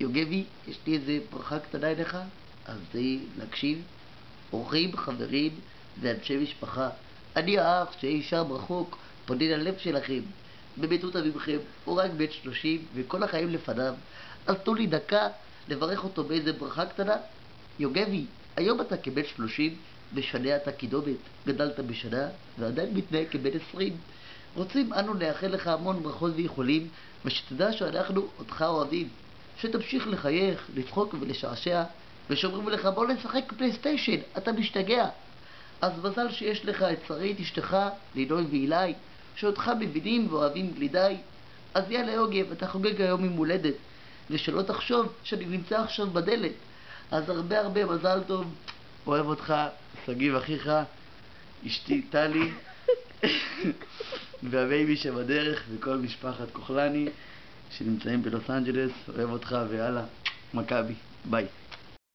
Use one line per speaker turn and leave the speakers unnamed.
יוגבי, יש לי איזה ברכה קטנה אליך, אז זה להקשיב. אורחים, חברים ואנשי משפחה, אני האח שאי שם רחוק פונה ללב שלכם. במטותא ממכם, הוא רק בן 30 וכל החיים לפניו, אז תנו לי דקה לברך אותו באיזה ברכה קטנה. יוגבי, היום אתה כבן 30, בשנה אתה קידומת, גדלת בשנה ועדיין מתנהג כבן 20. רוצים אנו לאחל לך המון ברכות ואיחולים, ושתדע שאנחנו אותך אוהבים, שתמשיך לחייך, לצחוק ולשעשע, ושאומרים לך בוא נשחק פלייסטיישן, אתה משתגע. אז מזל שיש לך את שרית אשתך, לינוי ואילי, שאותך מבינים ואוהבים גלידי. אז יאללה יוגב, אתה חוגג היום עם הולדת, ושלא תחשוב שאני נמצא עכשיו בדלת. אז הרבה הרבה מזל טוב, אוהב אותך, סגיב אחיך, אשתי טלי, והבייבי שבדרך, וכל משפחת כוחלני שנמצאים בלוס אנג'לס. אוהב אותך ויאללה, מכבי, ביי.